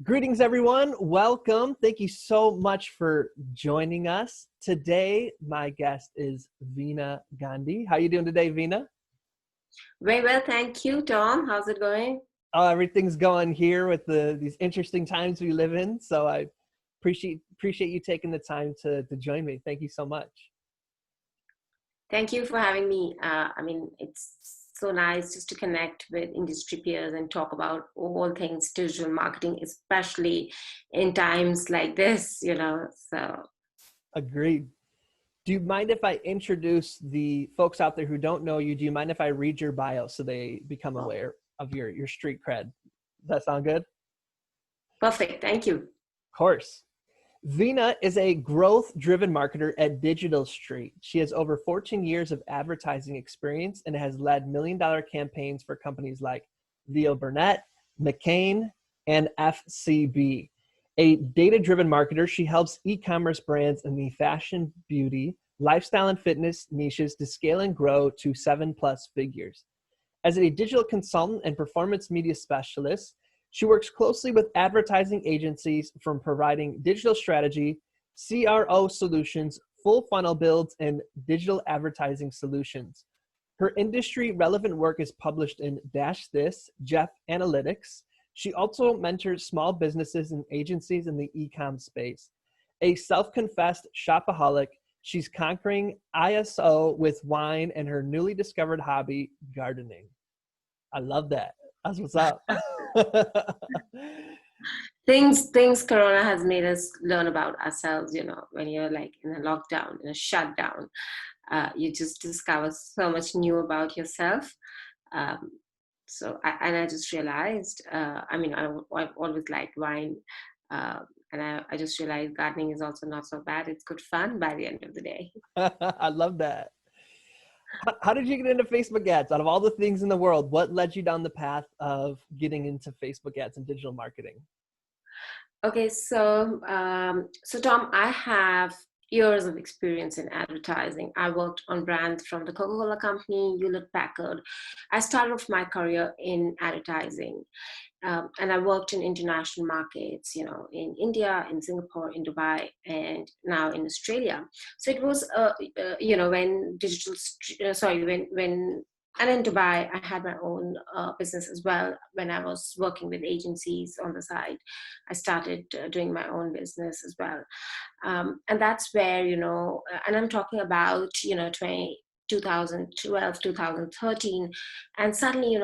Greetings, everyone. Welcome. Thank you so much for joining us. Today, my guest is Veena Gandhi. How are you doing today, Veena? Very well, thank you, Tom. How's it going? Oh, everything's going here with these interesting times we live in. So I appreciate you taking the time to join me. Thank you so much. Thank you for having me. It's so nice just to connect with industry peers and talk about all things digital marketing, especially in times like this. So, Agreed. Do you mind if I introduce the folks out there who don't know you? Do you mind if I read your bio so they become aware of your street cred? Does that sound good? perfect. Thank you. Of course. Veena is a growth-driven marketer at Digital Street. She has over 14 years of advertising experience and has led million-dollar campaigns for companies like Leo Burnett, McCain, and FCB. A data-driven marketer, she helps e-commerce brands in the fashion, beauty, lifestyle, and fitness niches to scale and grow to 7+ figures. As a digital consultant and performance media specialist, she works closely with advertising agencies from providing digital strategy, CRO solutions, full funnel builds, and digital advertising solutions. Her industry relevant work is published in Dash This, Jeff Analytics. She also mentors small businesses and agencies in the e-com space. A self-confessed shopaholic, she's conquering ISO with wine and her newly discovered hobby, gardening. I love that. That's what's up. Things Corona has made us learn about ourselves, when you're like in a lockdown, in a shutdown, you just discover so much new about yourself. Um, I just realized, I've always liked wine. And I just realized gardening is also not so bad. It's good fun by the end of the day. I love that. How did you get into Facebook ads? Out of all the things in the world, what led you down the path of getting into Facebook ads and digital marketing? Okay, so Tom, I have years of experience in advertising. I worked on brands from the Coca-Cola company, Hewlett Packard. I started off my career in advertising, and I worked in international markets, in India, in Singapore, in Dubai, and now in Australia. So it was, when and in Dubai, I had my own business as well. When I was working with agencies on the side, I started doing my own business as well. And that's where, and I'm talking about, 2012, 2013. And suddenly,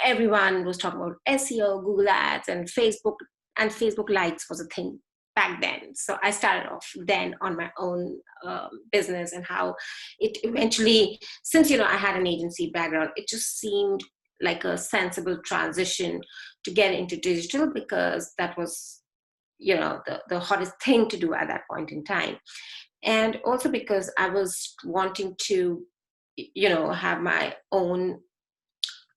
everyone was talking about SEO, Google Ads, and Facebook Lights was a thing back then. So I started off then on my own business, and how it eventually, since I had an agency background, it just seemed like a sensible transition to get into digital, because that was the hottest thing to do at that point in time. And also because I was wanting to have my own,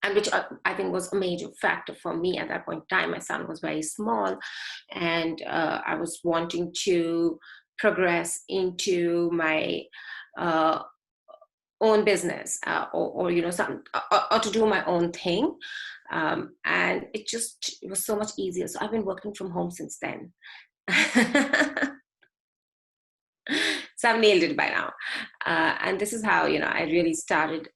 and which I think was a major factor for me at that point in time. My son was very small, and I was wanting to progress into my own business, or to do my own thing. And it was so much easier. So I've been working from home since then. So I've nailed it by now. And this is how, I really started.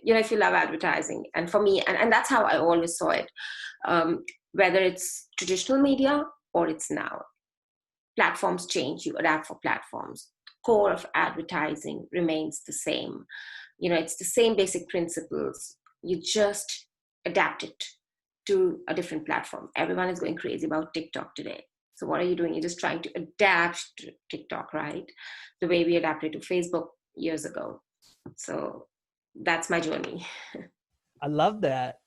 If you love advertising, and for me, and that's how I always saw it, whether it's traditional media or it's now. Platforms change, you adapt for platforms. Core of advertising remains the same. It's the same basic principles. You just adapt it to a different platform. Everyone is going crazy about TikTok today. So what are you doing? You're just trying to adapt to TikTok, right? The way we adapted to Facebook years ago. So that's my journey. I love that.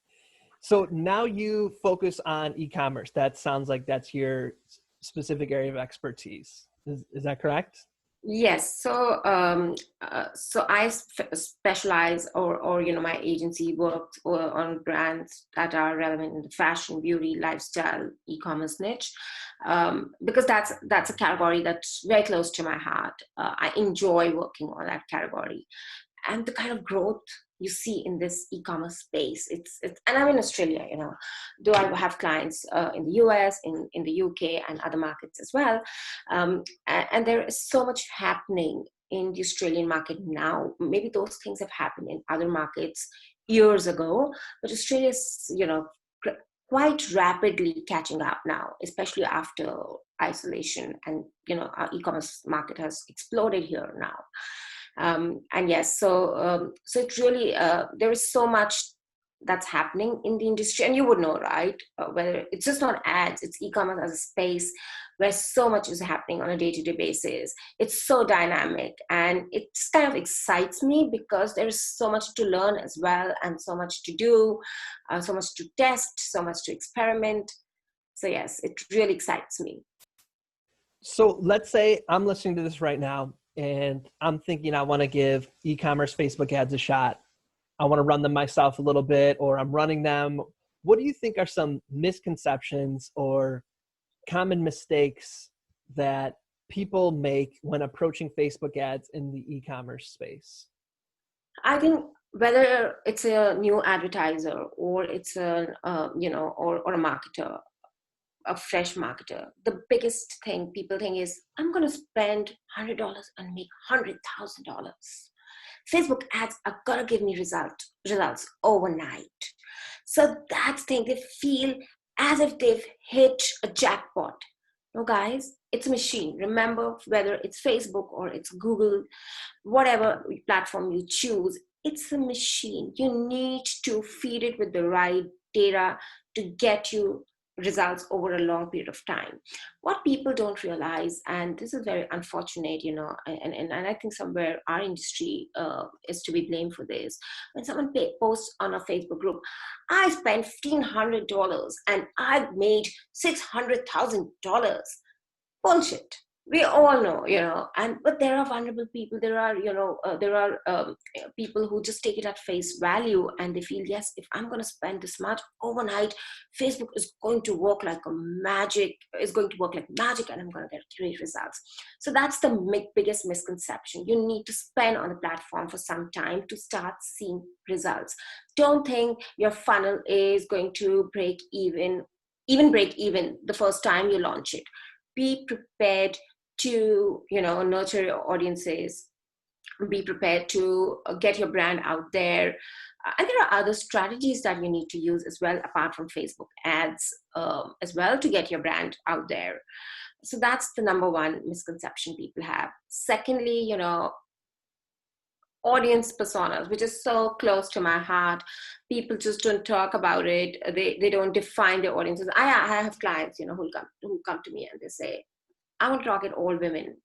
So now you focus on e-commerce. That sounds like that's your specific area of expertise. Is that correct? Yes. So I specialize, or my agency works on brands that are relevant in the fashion, beauty, lifestyle, e-commerce niche, because that's a category that's very close to my heart. I enjoy working on that category. and the kind of growth you see in this e-commerce space. It's and I'm in Australia, though I have clients in the US, in the UK, and other markets as well. And there is so much happening in the Australian market now. Maybe those things have happened in other markets years ago, but Australia's, quite rapidly catching up now, especially after isolation, and our e-commerce market has exploded here now. And yes, so it really there is so much that's happening in the industry, and you would know, right? Whether it's just not ads, it's e-commerce as a space where so much is happening on a day-to-day basis. It's so dynamic, and it just kind of excites me because there's so much to learn as well, and so much to do, so much to test, so much to experiment. So yes, it really excites me. So let's say I'm listening to this right now and I'm thinking I want to give e-commerce Facebook ads a shot. I want to run them myself a little bit, or I'm running them. What do you think are some misconceptions or common mistakes that people make when approaching Facebook ads in the e-commerce space? I think whether it's a new advertiser or it's a or a marketer, a fresh marketer, the biggest thing people think is, I'm going to spend $100 and make $100,000. Facebook ads are going to give me results overnight. So that's the thing. They feel as if they've hit a jackpot. No, guys, it's a machine. Remember, whether it's Facebook or it's Google, whatever platform you choose, it's a machine. You need to feed it with the right data to get you results over a long period of time. What people don't realize, and this is very unfortunate, and I think somewhere our industry is to be blamed for this. When someone posts on a Facebook group, I spent $1,500 and I've made $600,000. Bullshit. We all know, but there are vulnerable people. There are, people who just take it at face value, and they feel, yes, if I'm going to spend this much overnight, Facebook is going to work like magic, and I'm going to get great results. So that's the biggest misconception. You need to spend on the platform for some time to start seeing results. Don't think your funnel is going to break even the first time you launch it. Be prepared to nurture your audiences, be prepared to get your brand out there, and there are other strategies that you need to use as well, apart from Facebook ads, as well, to get your brand out there. So that's the number one misconception people have. Secondly, audience personas, which is so close to my heart. People just don't talk about it. They don't define their audiences. I have clients who come to me and they say, I want to target all women.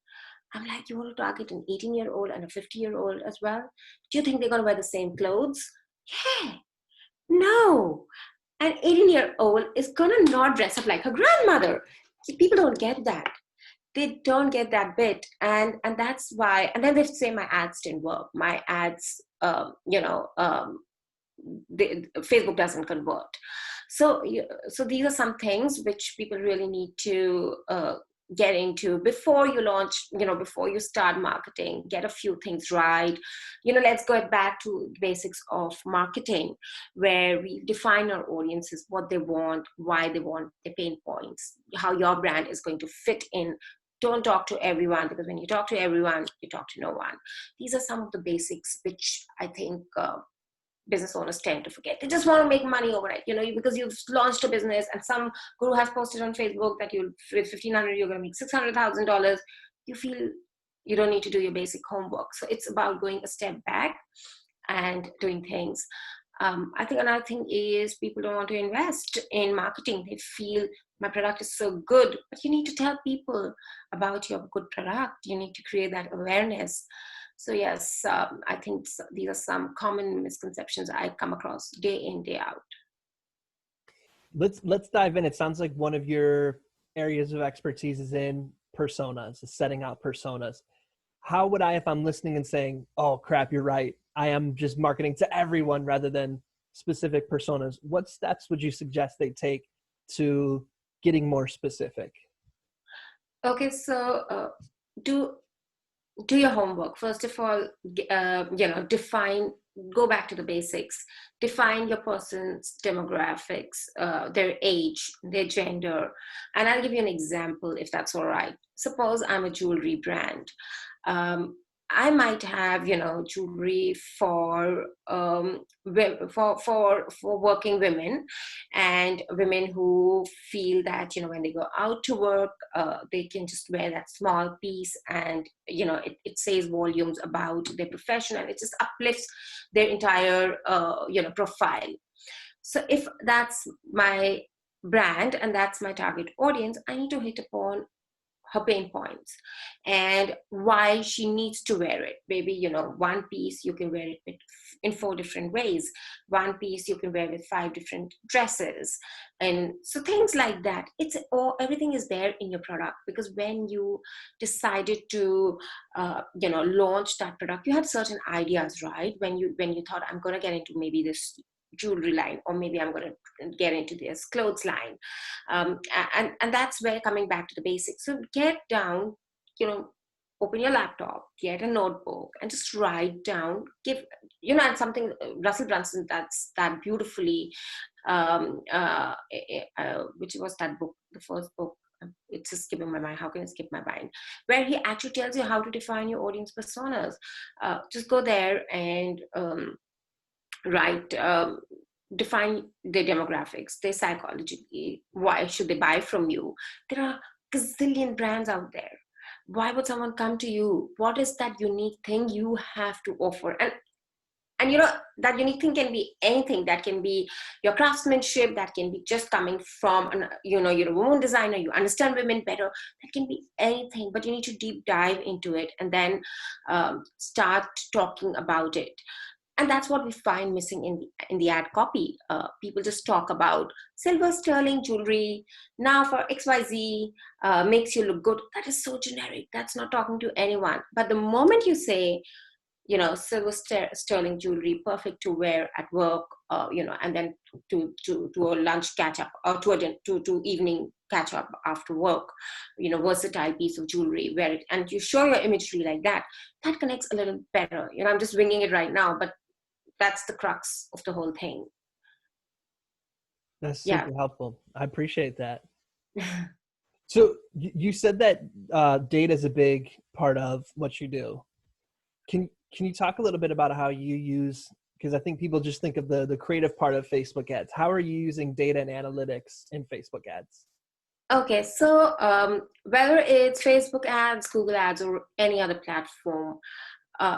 I'm like, you want to target an 18-year-old and a 50-year-old as well? Do you think they're going to wear the same clothes? Yeah. No. An 18-year-old is going to not dress up like her grandmother. People don't get that. They don't get that bit. And that's why, and then they say my ads didn't work. My ads, Facebook doesn't convert. So these are some things which people really need to get into before you launch, before you start marketing. Get a few things right. Let's go back to the basics of marketing, where we define our audiences, what they want, why they want, their pain points, how your brand is going to fit in. Don't talk to everyone, because when you talk to everyone, you talk to no one. These are some of the basics which I think business owners tend to forget. They just want to make money overnight, because you've launched a business and some guru has posted on Facebook that with $1,500 you're going to make $600,000. You feel you don't need to do your basic homework. So it's about going a step back and doing things. I think another thing is people don't want to invest in marketing. They feel my product is so good, but you need to tell people about your good product. You need to create that awareness. So yes, I think these are some common misconceptions I come across day in, day out. Let's dive in. It sounds like one of your areas of expertise is in personas, is setting out personas. How would I, if I'm listening and saying, oh crap, you're right, I am just marketing to everyone rather than specific personas, what steps would you suggest they take to getting more specific? Okay, so do your homework. First of all, go back to the basics. Define your person's demographics, their age, their gender. And I'll give you an example if that's all right. Suppose I'm a jewelry brand. Um, I might have, jewelry for for working women, and women who feel that, when they go out to work, they can just wear that small piece, and it says volumes about their profession, and it just uplifts their entire profile. So if that's my brand and that's my target audience, I need to hit upon her pain points and why she needs to wear it. Maybe, one piece you can wear it in 4 different ways. One piece you can wear with 5 different dresses. And so things like that. Everything is there in your product, because when you decided to, launch that product, you had certain ideas, right? When you thought, I'm going to get into maybe this jewelry line, or maybe I'm going to get into this clothes line, and that's where coming back to the basics. So get down, open your laptop, get a notebook, and just write down. And something Russell Brunson that's that beautifully, which was that book, the first book. It's just skipping my mind. How can it skip my mind? Where he actually tells you how to define your audience personas. Just go there and write, define their demographics, their psychology. Why should they buy from you? There are gazillion brands out there. Why would someone come to you? What is that unique thing you have to offer? And that unique thing can be anything. That can be your craftsmanship, that can be just coming from you're a woman designer, you understand women better. That can be anything, but you need to deep dive into it and then start talking about it. And that's what we find missing in the ad copy. People just talk about silver sterling jewelry now for XYZ, makes you look good. That is so generic. That's not talking to anyone. But the moment you say, silver sterling jewelry, perfect to wear at work, and then to a lunch catch up, or to evening catch up after work, versatile piece of jewelry, wear it, and you show your imagery like that, that connects a little better. I'm just winging it right now, but that's the crux of the whole thing. That's Yeah. super helpful. I appreciate that. So you said that data is a big part of what you do. Can you talk a little bit about how you use, because I think people just think of the creative part of Facebook ads. How are you using data and analytics in Facebook ads? Okay, so whether it's Facebook ads, Google ads, or any other platform,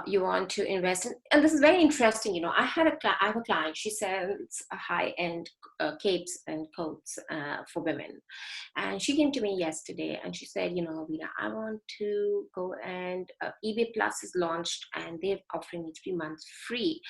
you want to invest in. And this is very interesting. I have a client. She sells high-end capes and coats for women. And she came to me yesterday and she said, Veena, I want to go and eBay Plus is launched and they're offering me 3 months free.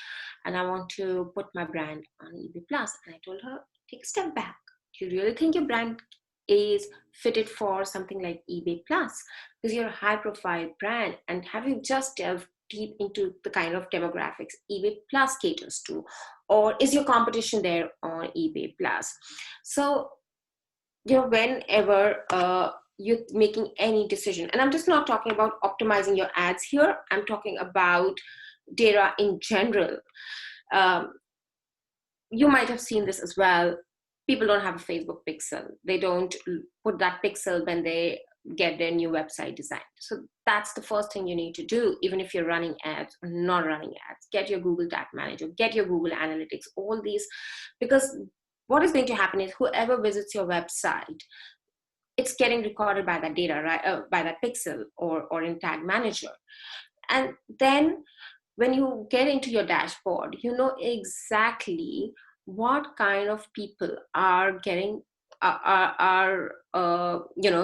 And I want to put my brand on eBay Plus. And I told her, take a step back. Do you really think your brand is fitted for something like eBay Plus? Because you're a high profile brand, and have you just delved deep into the kind of demographics eBay Plus caters to? Or is your competition there on eBay Plus? So, whenever you're making any decision, and I'm just not talking about optimizing your ads here, I'm talking about data in general. You might have seen this as well. People don't have a Facebook pixel. They don't put that pixel when they get their new website designed. So that's the first thing you need to do, even if you're running ads or not running ads. Get your Google Tag Manager, get your Google Analytics, all these, because what is going to happen is whoever visits your website, it's getting recorded by that data, right? By that pixel or in Tag Manager. And then when you get into your dashboard, you know exactly what kind of people are getting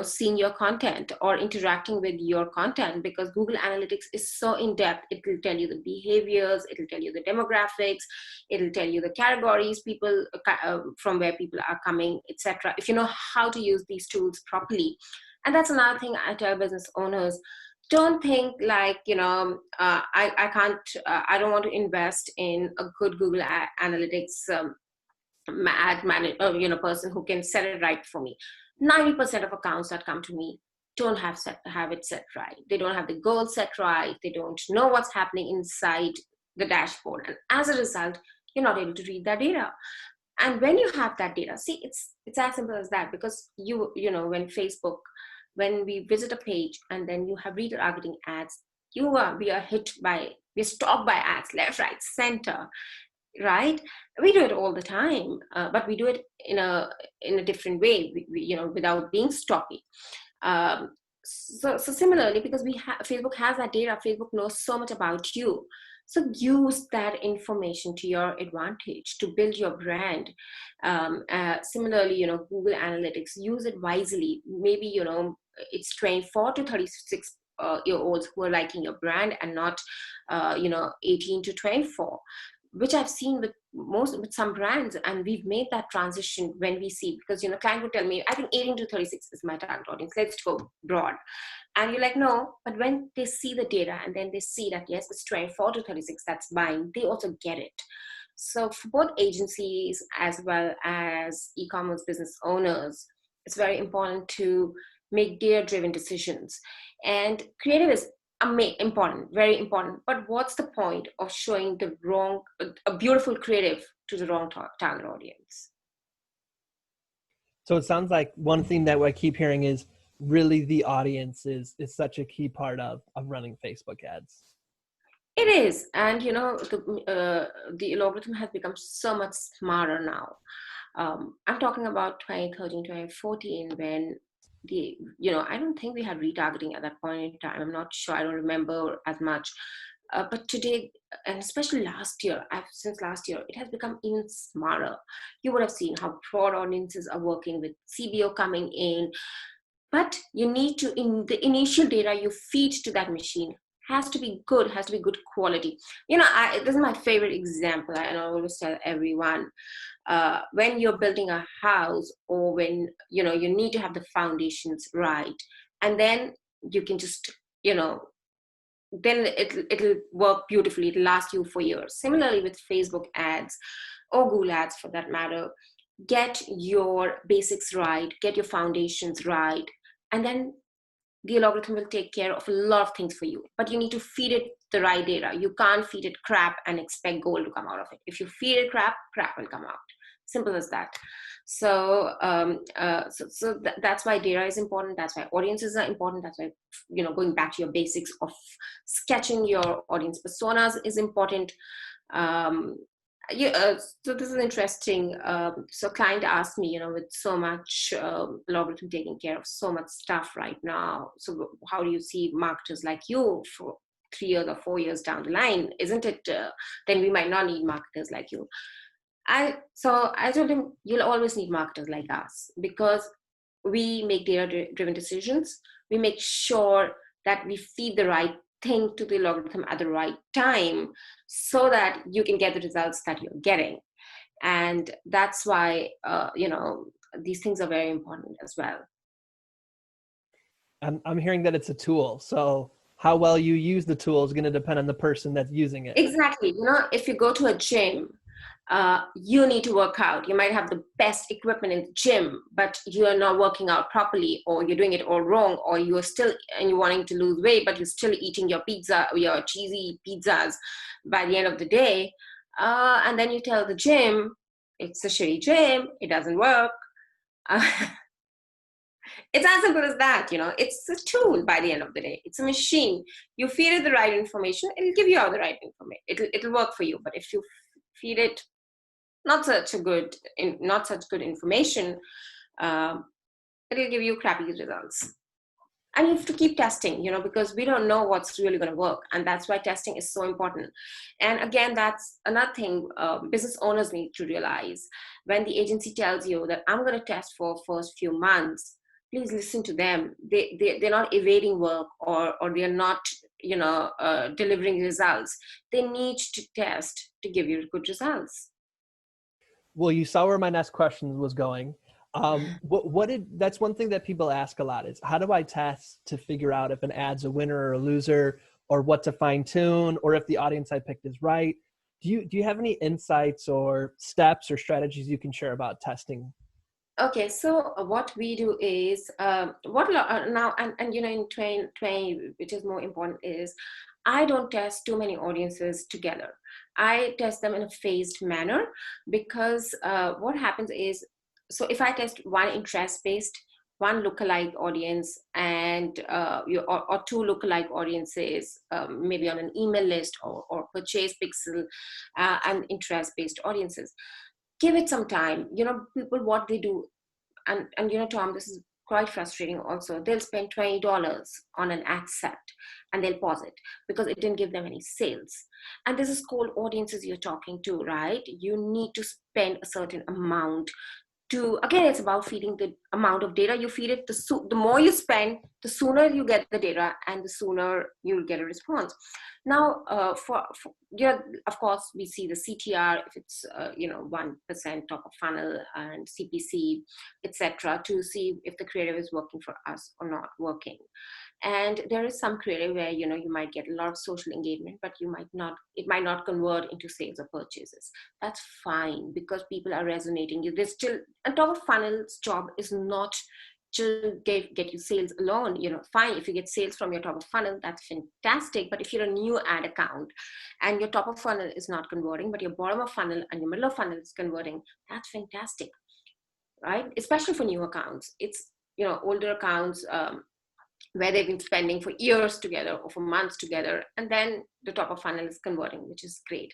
seeing your content or interacting with your content, because Google Analytics is so in depth. It will tell you the behaviors, it will tell you the demographics, it will tell you the categories, people from where people are coming, etc. If you know how to use these tools properly. And that's another thing I tell business owners. Don't think like, I can't, I don't want to invest in a good Google Analytics ad manager, person who can set it right for me. 90% of accounts that come to me don't have it set right. They don't have the goal set right. They don't know what's happening inside the dashboard. And as a result, you're not able to read that data. And when you have that data, see, it's as simple as that. Because you know, when we visit a page and then you have retargeting ads, we're stalked by ads left, right, center, right? We do it all the time, but we do it in a different way, you know, without being stalky. So similarly, because Facebook has that data, Facebook knows so much about you. So use that information to your advantage to build your brand. Similarly, you know, Google Analytics, use it wisely. Maybe, you know, it's 24 to 36 year olds who are liking your brand, and not, you know, 18 to 24, which I've seen with some brands. And we've made that transition when we see, because, you know, client would tell me, I think 18 to 36 is my target audience, let's go broad. And you're like, no. But when they see the data and then they see that, yes, it's 24 to 36 that's buying, they also get it. So for both agencies as well as e-commerce business owners, it's very important to make data-driven decisions. And creative is important, very important. But what's the point of showing a beautiful creative to the wrong target audience? So it sounds like one thing that I keep hearing is really the audience is such a key part of running Facebook ads. It is. And, you know, the algorithm has become so much smarter now. I'm talking about 2013, 2014, when you know, I don't think we had retargeting at that point in time. I'm not sure. I don't remember as much. But today, and especially since last year, it has become even smarter. You would have seen how broad audiences are working with CBO coming in. But you need to, in the initial data you feed to that machine, has to be good quality. You know, this is my favorite example. I always tell everyone, when you're building a house, or when, you know, you need to have the foundations right, and then you can just, you know, then it'll work beautifully. It'll last you for years. Similarly with Facebook ads, or Google ads for that matter, get your basics right, get your foundations right, and then the algorithm will take care of a lot of things for you. But you need to feed it the right data. You can't feed it crap and expect gold to come out of it. If you feed it crap will come out. Simple as that. So that's why data is important. That's why audiences are important. That's why, you know, going back to your basics of sketching your audience personas is important. So this is interesting. So client asked me, you know, with so much algorithm taking care of so much stuff right now, so how do you see marketers like you for 3 years or 4 years down the line? Isn't it, then we might not need marketers like you. So I told him, you'll always need marketers like us, because we make data-driven decisions. We make sure that we feed the right thing to the algorithm at the right time, so that you can get the results that you're getting. And that's why, you know, these things are very important as well. I'm hearing that it's a tool. So how well you use the tool is going to depend on the person that's using it. Exactly. You know, if you go to a gym, you need to work out. You might have the best equipment in the gym, but you are not working out properly, or you're doing it all wrong, or you're wanting to lose weight, but you're still eating your pizza, your cheesy pizzas by the end of the day. And then you tell the gym, it's a shitty gym, it doesn't work. It's as simple as that, you know. It's a tool by the end of the day. It's a machine. You feed it the right information, it'll give you all the right information. It'll work for you. But if you feed it not such good information, it'll give you crappy results. And you have to keep testing, you know, because we don't know what's really going to work. And that's why testing is so important. And again, that's another thing business owners need to realize. When the agency tells you that I'm going to test for first few months, please listen to them. They're not evading work, or they're not, you know, delivering results. They need to test to give you good results. Well, you saw where my next question was going. That's one thing that people ask a lot is, how do I test to figure out if an ad's a winner or a loser, or what to fine tune, or if the audience I picked is right? Do you have any insights or steps or strategies you can share about testing? Okay, so what we do is now and in 2020, which is more important, is I don't test too many audiences together. I test them in a phased manner because what happens is, so if I test one interest based, one lookalike audience, and or two lookalike audiences, maybe on an email list or purchase pixel, and interest based audiences, give it some time. People, what they do, and Tom, this is quite frustrating also. They'll spend $20 on an ad set and they'll pause it because it didn't give them any sales. And this is cold audiences you're talking to, right? You need to spend a certain amount to, again, it's about feeding the amount of data you feed it. The more you spend, the sooner you get the data and the sooner you'll get a response. Now, of course, we see the CTR, if it's 1% top of funnel, and CPC, etc., to see if the creative is working for us or not working. And there is some creative where you might get a lot of social engagement, but it might not convert into sales or purchases. That's fine, because people are resonating. There's still, and top of funnel's job is not to get you sales alone. Fine, if you get sales from your top of funnel, that's fantastic. But if you're a new ad account and your top of funnel is not converting, but your bottom of funnel and your middle of funnel is converting, that's fantastic, right? Especially for new accounts. It's older accounts, where they've been spending for years together or for months together, and then the top of funnel is converting, which is great.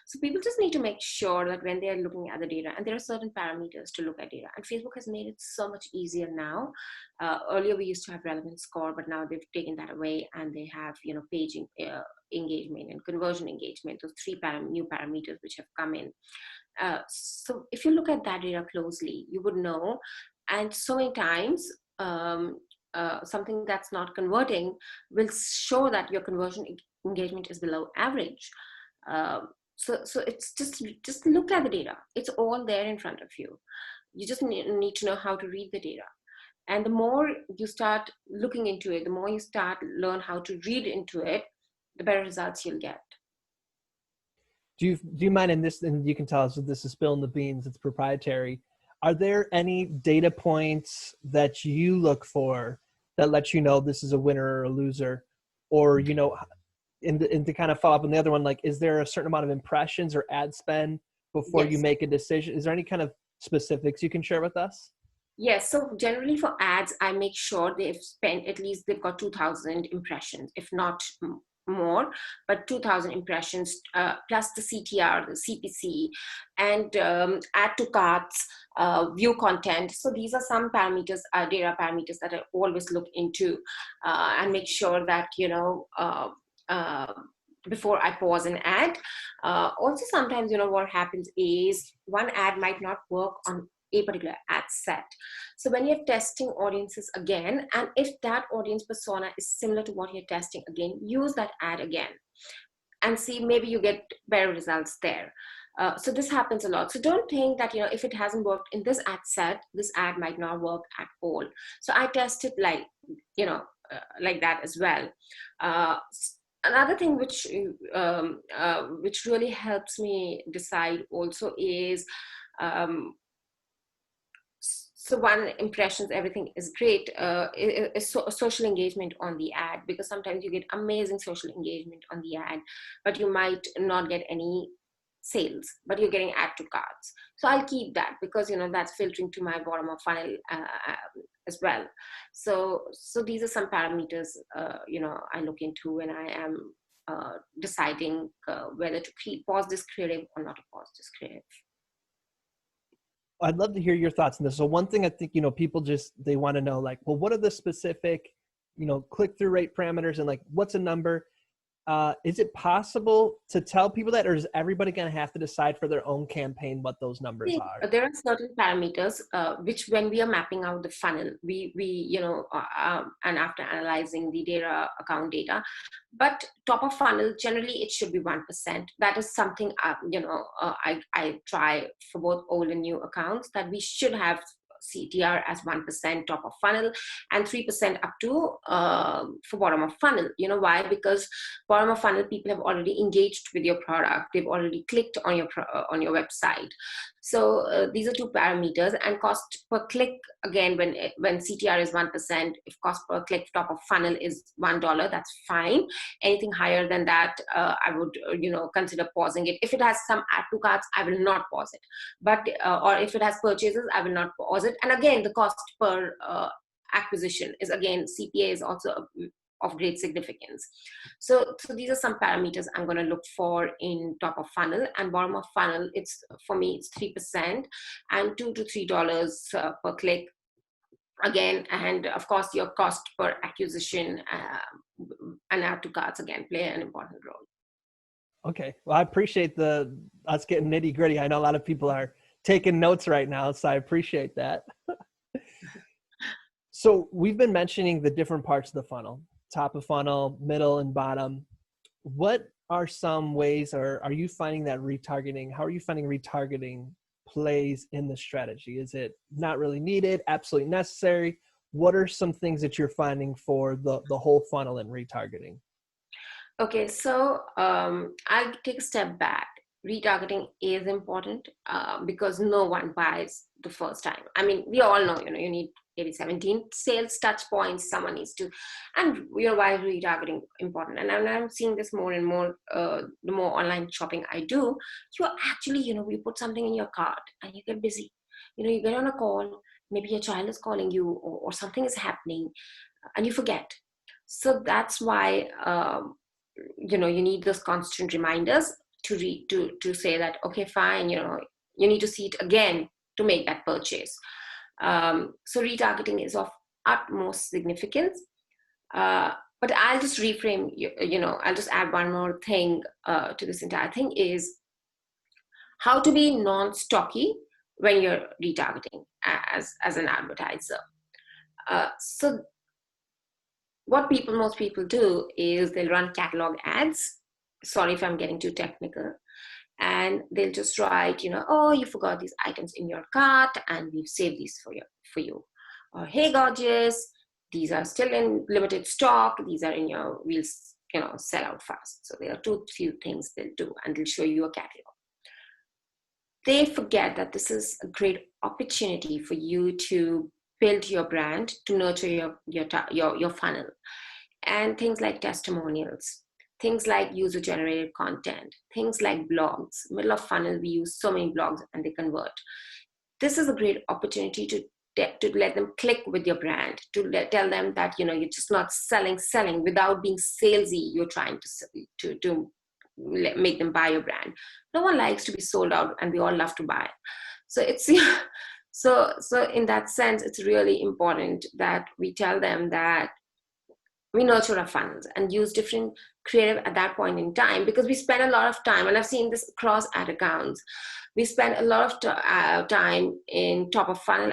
So people just need to make sure that when they're looking at the data, and there are certain parameters to look at data, and Facebook has made it so much easier now. Earlier we used to have relevance score, but now they've taken that away, and they have page engagement and conversion engagement, those three new parameters which have come in. So if you look at that data closely, you would know. And so many times, something that's not converting will show that your conversion engagement is below average. So it's just look at the data. It's all there in front of you. You just need to know how to read the data. And the more you start looking into it, the more you learn how to read into it, the better results you'll get. Do you mind in this, and you can tell us if this is spilling the beans, it's proprietary. Are there any data points that you look for that lets you know this is a winner or a loser? Or, and to kind of follow up on the other one, like, is there a certain amount of impressions or ad spend before you make a decision? Is there any kind of specifics you can share with us? Yes. So generally for ads, I make sure they've spent, at least they've got 2,000 impressions, if not more, but 2,000 impressions, plus the CTR, the CPC, and add to carts, view content. So these are some parameters, data parameters that I always look into, and make sure that, before I pause an ad. Also, sometimes, what happens is one ad might not work on a particular ad set. So when you're testing audiences again, and if that audience persona is similar to what you're testing again, use that ad again and see, maybe you get better results there. So this happens a lot. So don't think that, if it hasn't worked in this ad set, this ad might not work at all. So I test it like that as well. Another thing which really helps me decide also is, so one, impressions, everything is great, is social engagement on the ad, because sometimes you get amazing social engagement on the ad, but you might not get any sales, but you're getting add to carts. So I'll keep that, because that's filtering to my bottom of funnel as well. So these are some parameters I look into when I am deciding whether to pause this creative or not to pause this creative. I'd love to hear your thoughts on this. So one thing I think, people they want to know, like, well, what are the specific, click-through rate parameters, and like, what's a number? Is it possible to tell people that, or is everybody going to have to decide for their own campaign what those numbers are? There are certain parameters which, when we are mapping out the funnel, we and after analyzing the data, account data, but top of funnel, generally it should be 1%. That is something I try for both old and new accounts, that we should have CTR as 1% top of funnel and 3% up to for bottom of funnel. You know why? Because bottom of funnel people have already engaged with your product. They've already clicked on your website. So these are two parameters. And cost per click, again, when CTR is 1%, if cost per click top of funnel is $1, that's fine. Anything higher than that, I would consider pausing it. If it has some add to carts, I will not pause it. But or if it has purchases, I will not pause it. And again, the cost per acquisition is, again, CPA is also of great significance. So these are some parameters I'm going to look for in top of funnel. And bottom of funnel, for me it's 3% and $2 to $3 per click. Again, and of course your cost per acquisition and add to carts, again, play an important role. Okay. Well, I appreciate us getting nitty gritty. I know a lot of people are taking notes right now, so I appreciate that. So we've been mentioning the different parts of the funnel, top of funnel, middle, and bottom. What are some ways, or are you finding that retargeting, how are you finding retargeting plays in the strategy? Is it not really needed, absolutely necessary? What are some things that you're finding for the whole funnel in retargeting? Okay, so I'll take a step back. Retargeting is important because no one buys the first time. I mean, we all know, you need maybe 17 sales touch points, someone needs to, and why is retargeting important? And I'm seeing this more and more, the more online shopping I do, you actually, you put something in your cart and you get busy. You get on a call, maybe your child is calling you or something is happening and you forget. So that's why, you need those constant reminders to say that, okay, fine, you need to see it again to make that purchase. So retargeting is of utmost significance. But I'll just reframe, I'll just add one more thing to this entire thing, is how to be non-stocky when you're retargeting as an advertiser. So what most people do is they'll run catalog ads. Sorry if I'm getting too technical. And they'll just write, oh, you forgot these items in your cart and we've saved these for you. Or, hey, gorgeous, these are still in limited stock. These are in your, we'll, sell out fast. So there are few things they'll do, and they'll show you a catalog. They forget that this is a great opportunity for you to build your brand, to nurture your funnel. And things like testimonials, things like user-generated content, things like blogs. Middle of funnel, we use so many blogs and they convert. This is a great opportunity to let them click with your brand, to tell them that, you're just not selling without being salesy. You're trying to make them buy your brand. No one likes to be sold out, and we all love to buy. So it's so in that sense, it's really important that we tell them that we nurture our funnels and use different creative at that point in time, because we spend a lot of time, and I've seen this across ad accounts, we spend a lot of time in top of funnel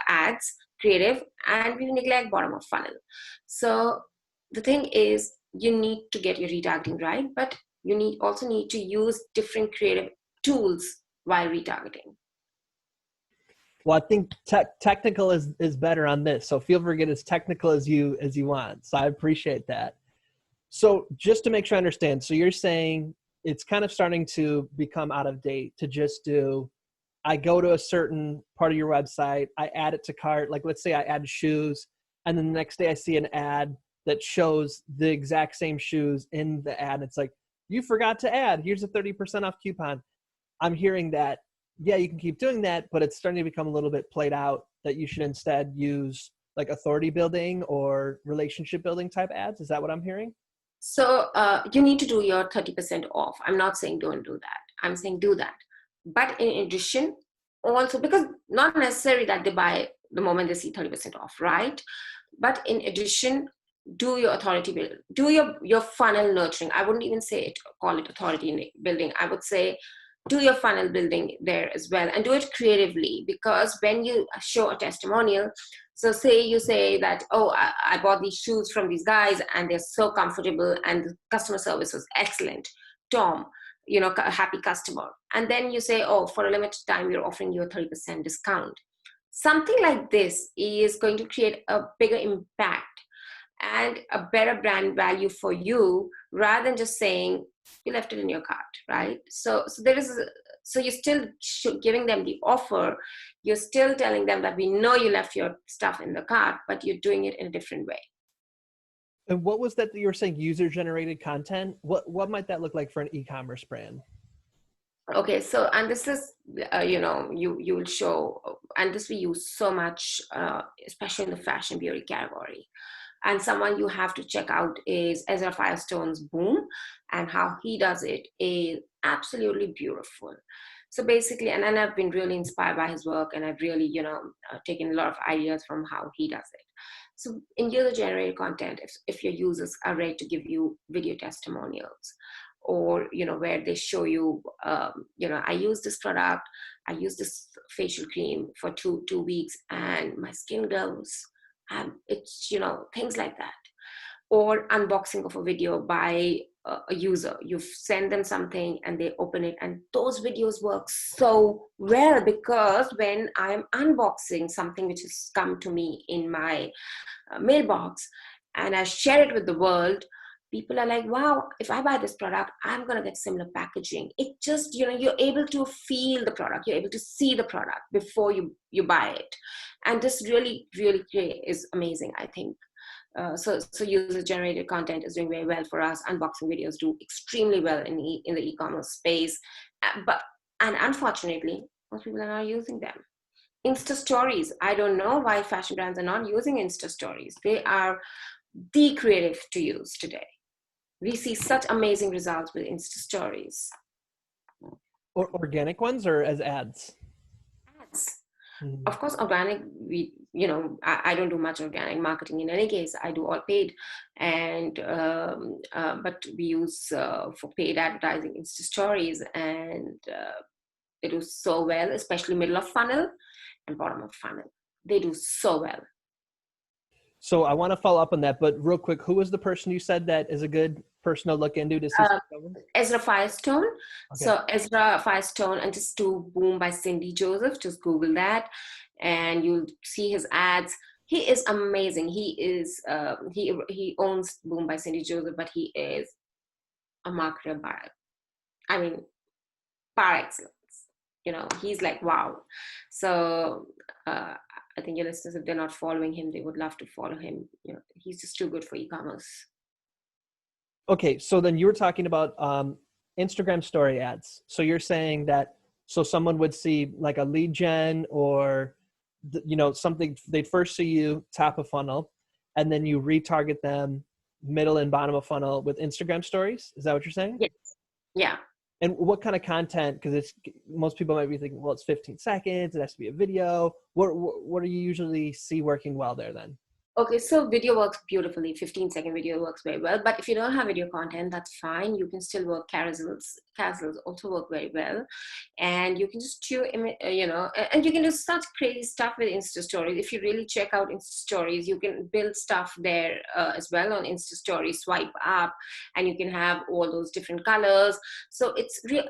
ads, creative, and we neglect bottom of funnel. So the thing is, you need to get your retargeting right, but you also need to use different creative tools while retargeting. Well, I think technical is better on this. So feel free to get as technical as you want. So I appreciate that. So just to make sure I understand, so you're saying it's kind of starting to become out of date to just do, I go to a certain part of your website, I add it to cart. Like, let's say I add shoes, and then the next day I see an ad that shows the exact same shoes in the ad. It's like, you forgot to add, here's a 30% off coupon. I'm hearing that, yeah, you can keep doing that, but it's starting to become a little bit played out, that you should instead use like authority building or relationship building type ads. Is that what I'm hearing? So you need to do your 30% off. I'm not saying don't do that. I'm saying do that. But in addition, also, because not necessarily that they buy the moment they see 30% off, right? But in addition, do your authority building, do your funnel nurturing. I wouldn't even call it authority building. I would say do your funnel building there as well, and do it creatively, because when you show a testimonial, so say you say that, oh, I bought these shoes from these guys and they're so comfortable and the customer service was excellent, Tom, a happy customer. And then you say, oh, for a limited time, we're offering you a 30% discount. something like this is going to create a bigger impact and a better brand value for you, rather than just saying you left it in your cart, right? So there is so you're still giving them the offer, you're still telling them that we know you left your stuff in the cart, but you're doing it in a different way. And what was that you were saying, user generated content? What might that look like for an e-commerce brand? Okay, so, and this is you will show, and this we use so much, especially in the fashion beauty category. And someone you have to check out is Ezra Firestone's Boom, and how he does it is absolutely beautiful. So basically, and I've been really inspired by his work, and I've really, taken a lot of ideas from how he does it. So in user generated content, if your users are ready to give you video testimonials, or where they show you, I use this product, I use this facial cream for two weeks and my skin glows, and it's things like that. Or unboxing of a video by a user, you send them something and they open it, and those videos work so well, because when I'm unboxing something which has come to me in my mailbox and I share it with the world, people are like, wow, if I buy this product, I'm going to get similar packaging. It just, you're able to feel the product, you're able to see the product before you buy it. And this really, really is amazing, I think. So user generated content is doing very well for us. Unboxing videos do extremely well in the e-commerce space. And unfortunately, most people are not using them. Insta stories, I don't know why fashion brands are not using Insta stories. They are the creative to use today. We see such amazing results with Insta stories. Or organic ones, or as ads? Ads. Of course, organic, I don't do much organic marketing in any case. I do all paid. And but we use for paid advertising Insta stories, and they do so well, especially middle of funnel and bottom of funnel. They do so well. So I want to follow up on that, but real quick, who was the person you said that is a good person to look into to see? Ezra Firestone. Okay. So Ezra Firestone, and just do Boom by Cindy Joseph. Just Google that, and you'll see his ads. He is amazing. He is he owns Boom by Cindy Joseph, but he is a marketer par excellence. He's like, wow. So I think your listeners, if they're not following him, they would love to follow him. He's just too good for e-commerce. Okay, so then you were talking about Instagram story ads. So you're saying that, so someone would see like a lead gen or something, they'd first see you top of funnel, and then you retarget them middle and bottom of funnel with Instagram stories. Is that what you're saying? Yes. Yeah. And what kind of content? Because most people might be thinking, well, it's 15 seconds. It has to be a video. What do you usually see working well there then? Okay, so video works beautifully. 15-second video works very well. But if you don't have video content, that's fine. You can still work carousels. Carousels also work very well. And you can just and you can do such crazy stuff with Insta Stories. If you really check out Insta Stories, you can build stuff there as well on Insta Stories. Swipe up, and you can have all those different colors. So it's real.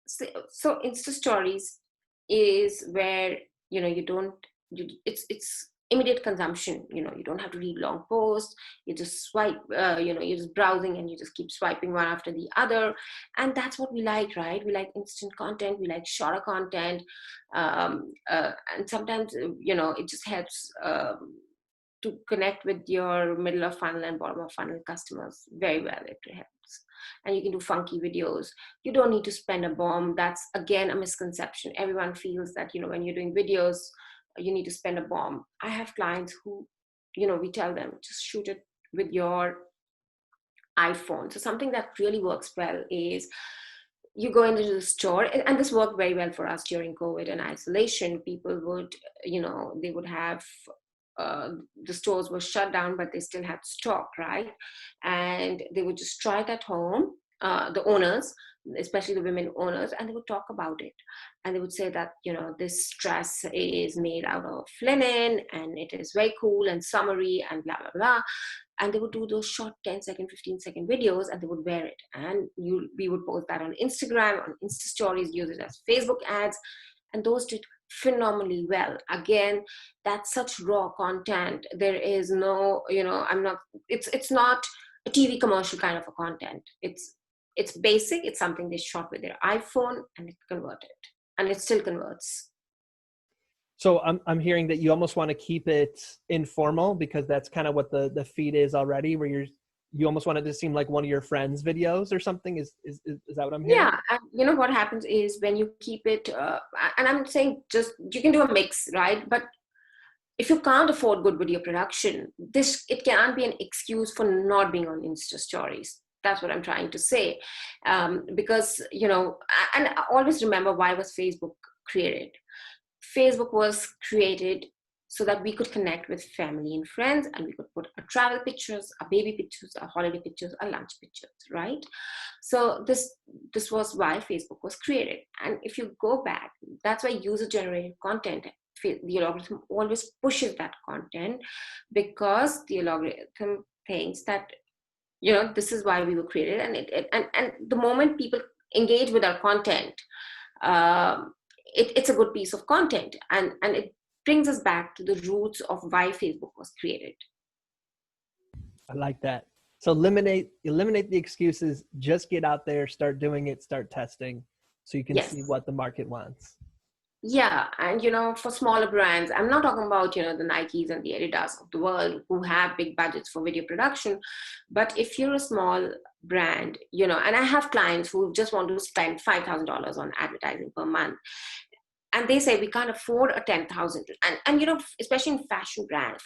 So Insta Stories is where it's immediate consumption. You don't have to read long posts. You just swipe, you're just browsing, and you just keep swiping one after the other. And that's what we like, right? We like instant content. We like shorter content. And sometimes, it just helps to connect with your middle of funnel and bottom of funnel customers very well. It helps. And you can do funky videos. You don't need to spend a bomb. That's, again, a misconception. Everyone feels that, when you're doing videos, you need to spend a bomb. I have clients who, we tell them, just shoot it with your iPhone. So something that really works well is you go into the store, and this worked very well for us during COVID and isolation. People would, they would have, the stores were shut down, but they still had stock, right? And they would just try it at home, the owners, especially the women owners, and they would talk about it. And they would say that, this dress is made out of linen, and it is very cool and summery and blah, blah, blah. And they would do those short 10-second, 15-second videos, and they would wear it. And we would post that on Instagram, on Insta Stories, use it as Facebook ads. And those did phenomenally well. Again, that's such raw content. There is no, it's not a TV commercial kind of a content. It's basic. It's something they shot with their iPhone and it converted, and it still converts. So I'm hearing that you almost want to keep it informal because that's kind of what the feed is already, where you almost want it to seem like one of your friends' videos or something. Is that what I'm hearing? Yeah, and what happens is when you keep it, and I'm saying just you can do a mix, right? But if you can't afford good video production, it can't be an excuse for not being on Insta stories. That's what I'm trying to say, because and I always remember, why was Facebook created? Facebook was created so that we could connect with family and friends, and we could put our travel pictures, our baby pictures, our holiday pictures, our lunch pictures, right? So this was why Facebook was created. And if you go back, that's why user-generated content, the algorithm always pushes that content, because the algorithm thinks that this is why we were created. And the moment people engage with our content, it's a good piece of content, and it brings us back to the roots of why Facebook was created. I like that. So eliminate the excuses, just get out there, start doing it, start testing, so you can see what the market wants. Yeah, and for smaller brands, I'm not talking about the Nikes and the Adidas of the world who have big budgets for video production, but if you're a small brand, and I have clients who just want to spend $5,000 on advertising per month, and they say we can't afford a 10,000, and especially in fashion brands,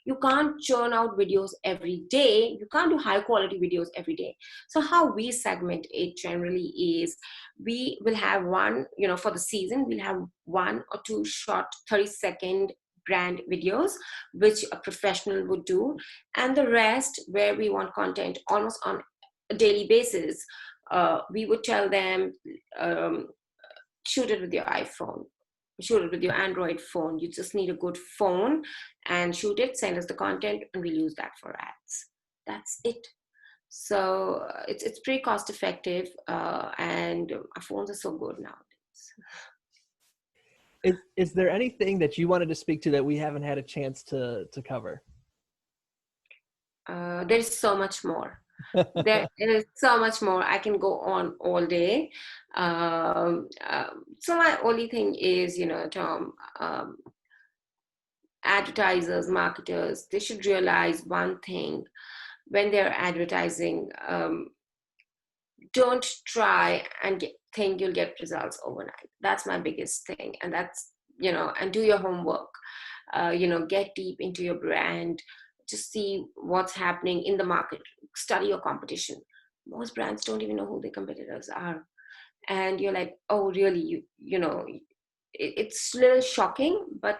you can't churn out videos every day. You can't do high quality videos every day. So how we segment it generally is, we will have one, for the season, we'll have 1 or 2 short 30-second brand videos, which a professional would do, and the rest, where we want content almost on a daily basis, we would tell them, shoot it with your iPhone, shoot it with your Android phone. You just need a good phone and shoot it, send us the content, and we'll use that for ads. That's it. So it's pretty cost effective, and our phones are so good nowadays. Is there anything that you wanted to speak to that we haven't had a chance to cover? There's so much more. There is so much more. I can go on all day. So my only thing is, Tom, advertisers, marketers, they should realize one thing when they're advertising. Don't try and think you'll get results overnight. That's my biggest thing. And that's, and do your homework. Get deep into your brand. Just see what's happening in the market. Study your competition. Most brands don't even know who their competitors are. And you're like, oh, really? It's a little shocking, but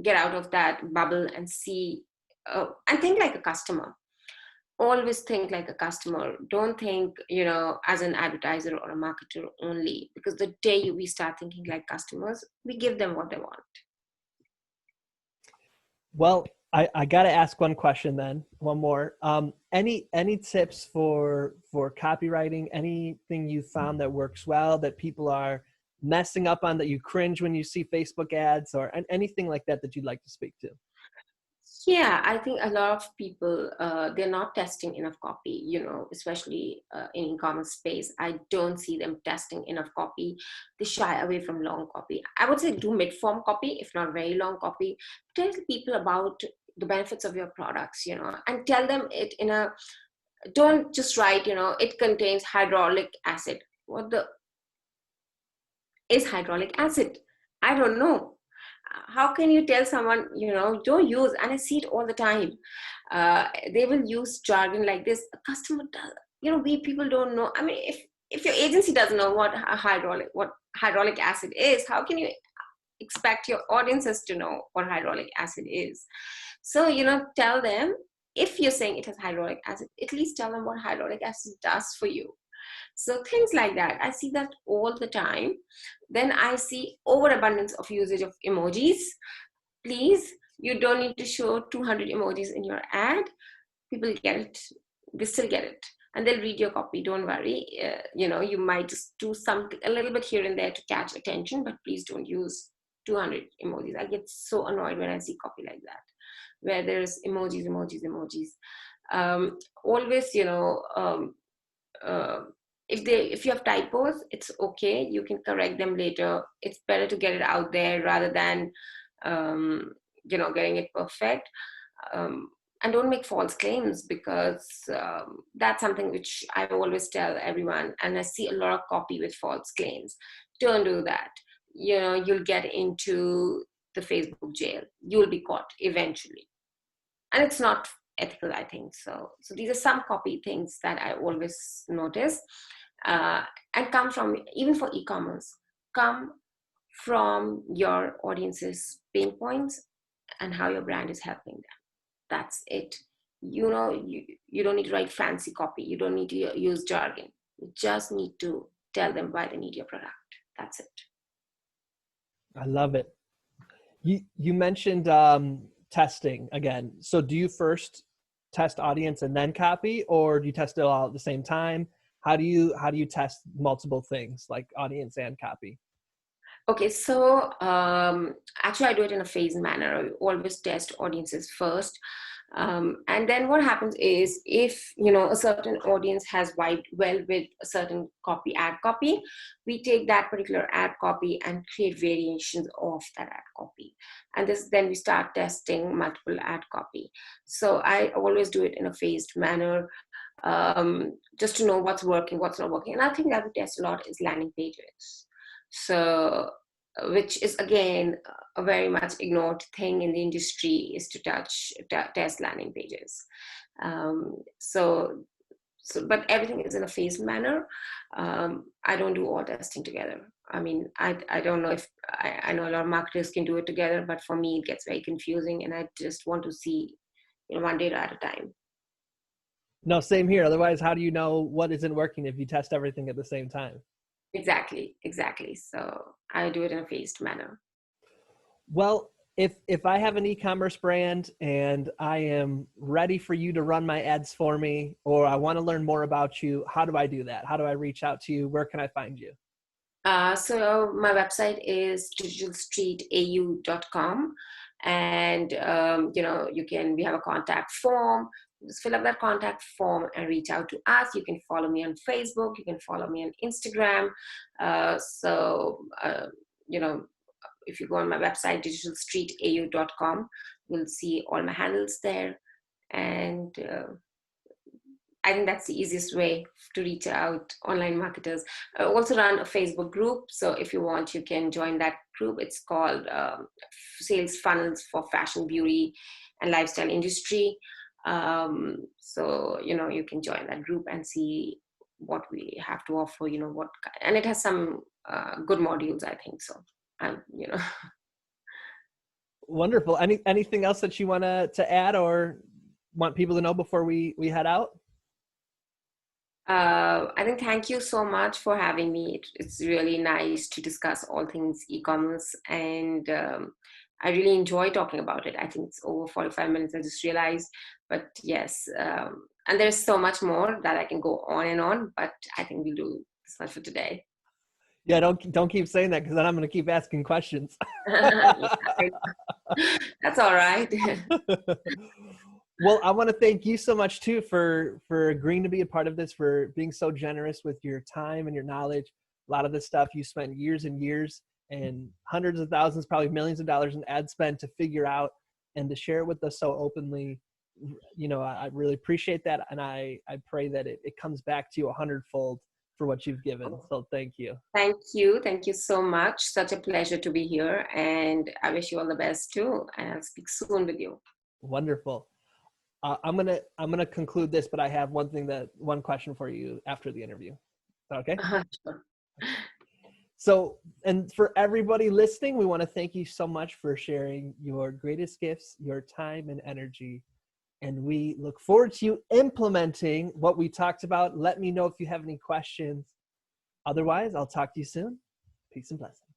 get out of that bubble and see, and think like a customer. Always think like a customer. Don't think, as an advertiser or a marketer only, because the day we start thinking like customers, we give them what they want. Well, I got to ask one question then, one more. Any tips for copywriting? Anything you found that works well, that people are messing up on, that you cringe when you see Facebook ads, or anything like that you'd like to speak to? Yeah, I think a lot of people, they're not testing enough copy, especially in e-commerce space. I don't see them testing enough copy. They shy away from long copy. I would say do mid-form copy, if not very long copy. Tell people about the benefits of your products, and tell them it don't just write, it contains hyaluronic acid. What is hyaluronic acid? I don't know. How can you tell someone, don't use, and I see it all the time. They will use jargon like this. A customer does, we people don't know. I mean, if your agency doesn't know what hyaluronic acid is, how can you expect your audiences to know what hyaluronic acid is? So, tell them, if you're saying it has hyaluronic acid, at least tell them what hyaluronic acid does for you. So things like that, I see that all the time. Then I see overabundance of usage of emojis. Please, you don't need to show 200 emojis in your ad. People get it. They still get it. And they'll read your copy. Don't worry. You might just do something a little bit here and there to catch attention, but please don't use 200 emojis. I get so annoyed when I see copy like that, where there's emojis. Always, if you have typos, it's okay. You can correct them later. It's better to get it out there rather than, getting it perfect. Um, and don't make false claims, because that's something which I always tell everyone. And I see a lot of copy with false claims. Don't do that. You'll get into the Facebook jail. You'll be caught eventually. And it's not ethical, I think. So these are some copy things that I always notice, and come from, even for e-commerce, come from your audience's pain points and how your brand is helping them. That's it. You don't need to write fancy copy. You don't need to use jargon. You just need to tell them why they need your product. That's it. I love it. You mentioned testing again. So do you first test audience and then copy, or do you test it all at the same time? How do you test multiple things like audience and copy? Okay, so actually I do it in a phased manner. I always test audiences first. And then what happens is, if a certain audience has vibed well with a certain ad copy, we take that particular ad copy and create variations of that ad copy. And then we start testing multiple ad copy. So I always do it in a phased manner, just to know what's working, what's not working. And I think that we test a lot is landing pages. So, which is again a very much ignored thing in the industry, is to test landing pages. But everything is in a phased manner. I don't do all testing together. I mean, I don't know if I know a lot of marketers can do it together, but for me it gets very confusing, and I just want to see one data at a time. No, same here. Otherwise, how do you know what isn't working if you test everything at the same time? Exactly. So I do it in a phased manner. Well, if I have an e-commerce brand and I am ready for you to run my ads for me, or I want to learn more about you, how do I do that? How do I reach out to you? Where can I find you? So my website is digitalstreetau.com, and we have a contact form. Just fill up that contact form and reach out to us. You can follow me on Facebook. You can follow me on Instagram. If you go on my website, digitalstreetau.com, you'll see all my handles there. And I think that's the easiest way to reach out online marketers. I also run a Facebook group. So if you want, you can join that group. It's called Sales Funnels for Fashion, Beauty, and Lifestyle Industry. You can join that group and see what we have to offer, and it has some good modules, I think. So, Wonderful. Anything else that you want to add or want people to know before we head out? I think thank you so much for having me. It's really nice to discuss all things e-commerce, and I really enjoy talking about it. I think it's over 45 minutes, I just realized. But yes, and there's so much more that I can go on and on, but I think we'll do this much for today. Yeah, don't keep saying that, because then I'm going to keep asking questions. That's all right. Well, I want to thank you so much too for agreeing to be a part of this, for being so generous with your time and your knowledge. A lot of this stuff you spent years and years and hundreds of thousands, probably millions of dollars in ad spend to figure out, and to share it with us so openly. I really appreciate that. And I pray that it comes back to you 100-fold for what you've given. So thank you. Thank you. Thank you so much. Such a pleasure to be here. And I wish you all the best too. And I'll speak soon with you. Wonderful. I'm gonna conclude this, but I have one question for you after the interview. Is that okay? Sure. So, and for everybody listening, we want to thank you so much for sharing your greatest gifts, your time and energy. And we look forward to you implementing what we talked about. Let me know if you have any questions. Otherwise, I'll talk to you soon. Peace and blessings.